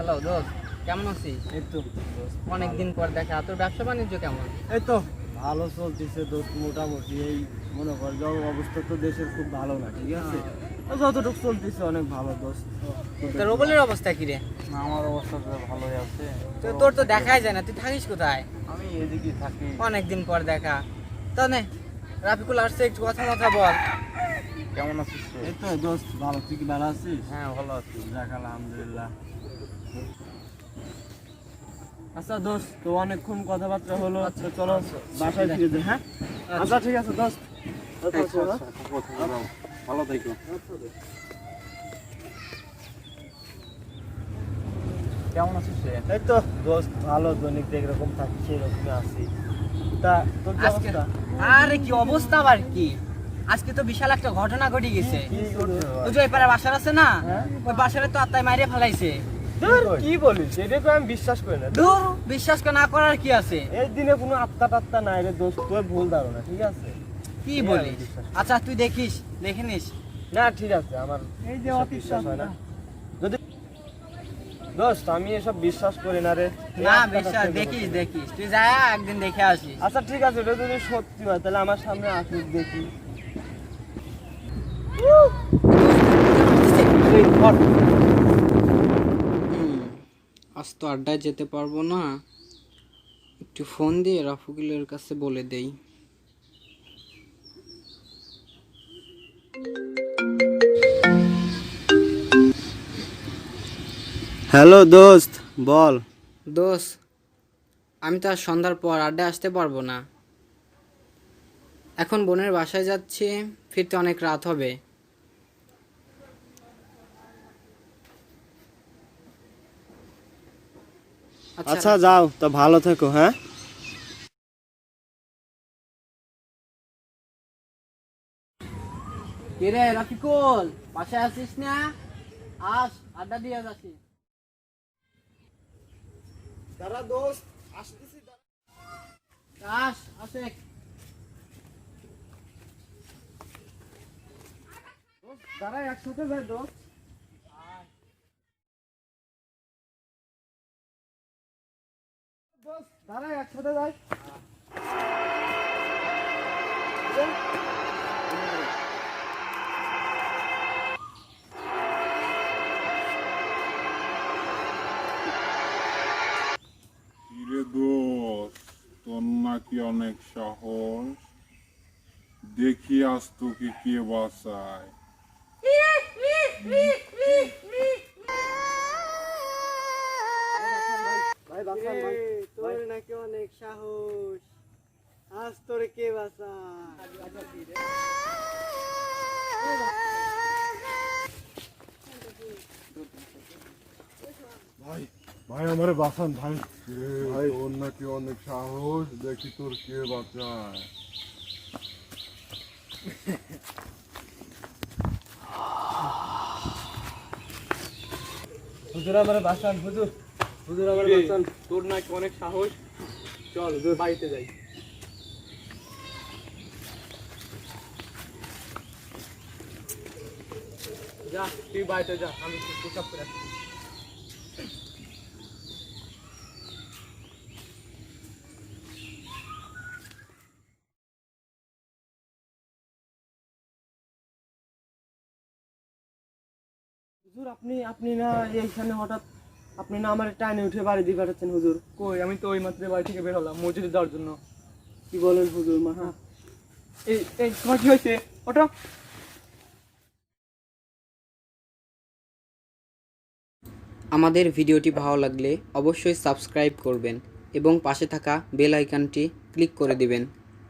Hello দোস্ত, কেমন আছিস? এই তো অনেকদিন পর দেখা। তোর ব্যবসা বাণিজ্য কেমন? এই তো ভালো চলতেছে দোস্ত, মোটামুটি। এই মনে কর অবস্থা তো দেশের খুব ভালো না, ঠিক আছে? যতটুকু চলতেছে অনেক ভালো দোস্ত। তোর রোবলের অবস্থা কি রে? আমার অবস্থা তো ভালোই আছে। তোর তো দেখাই যায় না, তুই থাকিস কোথায়? আমি এদিকে থাকি। অনেকদিন পর দেখা। তো নে, রাফিকুল আসছে, একটু কথা বল। কেমন আছিস? এই তো দোস্ত ভালো। তুই কি ভালো আছিস? হ্যাঁ, ভালো আছি। যাক আলহামদুলিল্লাহ। আচ্ছা দোস্ত, তো অনেকক্ষণ কথাবার্তা হলো, তো চলো বাসায় ফিরে যাই। হ্যাঁ আচ্ছা ঠিক আছে দোস্ত। ভালো থেকো। কেমন আছিস রে? এই তো দোস্ত ভালো, দৈনিক এরকম থাকি, সেরকমই আছি। তা তোর কি আজকে অবস্থা? আরে কি অবস্থা, আবার কি? আজকে তো বিশাল একটা ঘটনা ঘটে গেছে। ওই যে ওই পাড়া বাসার আছে না, ওই বাসারে তো আত্মায় মারিয়ে ফেলাইছে। কি বলিস? এটা তো আমি বিশ্বাস করি না। দূর, বিশ্বাস না করার কি আছে? এই দিনে কোনো আত্মা টাত্তা নাই রে দোস্ত, তোর ভুল ধারণা, ঠিক আছে? কি বলিস? আচ্ছা তুই দেখে নিস। না ঠিক আছে, আমার এই যে অবিশ্বাস হয় না। যদি দোস্ত আমি এসব বিশ্বাস করি না রে। না বিশ্বাস, দেখিস তুই যা একদিন দেখে আসিস। আচ্ছা ঠিক আছে, এটা যদি সত্যি হয় তাহলে আমার সামনে আসিস, দেখি। আজ তো আড্ডায় যেতে পারবো না, একটু ফোন দিয়ে রাফিকুলের কাছে বলে দেই। হ্যালো দোস্ত, বল। দোস্ত, আমি তো আজ সন্ধ্যার পর আড্ডায় আসতে পারবো না। এখন বোনের বাসায় যাচ্ছি, ফিরতে অনেক রাত হবে। আচ্ছা যাও, তো ভালো থেকো। হ্যাঁ কে রে রাফিকুল, বাসায় আসিস না? আস, আড্ডা দিয়ে যাচ্ছি। দাঁড়া দোস্ত, আসতেছি। আসে। দাঁড়া, একসাথে যাই দোস্ত। দোস্ত দাঁড়া, একসাথে যাই। কিরে দোস্ত, তোর নাকি অনেক সাহস, দেখি আজ তোকে কে বাঁচায়। ভাই বাঁচান ভাই, তোর নাকি অনেক সাহস, আজ তোরে কে বাঁচায়? ভাই ভাই আমারে বাঁচান ভাই। ভাই তোর নাকি অনেক সাহস, দেখি তোর কে বাঁচায়। হুজুর আমারে বাঁচান, হুজুর হুজুর আমারে বাঁচান। তোর নাকি অনেক সাহস, চল হুজুর বাড়িতে যাই। যা তুই বাড়িতে যা, আমি পেশাব করে আসছি। হুজুর আপনি আপনি না এইখানে হঠাৎ, আপনি না আমার টাইনে উঠে বাড়ি দিয়ে পাঠাচ্ছেন হুজুর? কই, আমি তো ওই মাত্র বাড়ি থেকে বের হলাম মসজিদে যাওয়ার জন্য। কি বলেন হুজুর? মাহা এই এই তোমার কি হয়েছে? ওটা আমাদের ভিডিওটি ভালো লাগলে অবশ্যই সাবস্ক্রাইব করবেন এবং পাশে থাকা বেল আইকনটি ক্লিক করে দিবেন।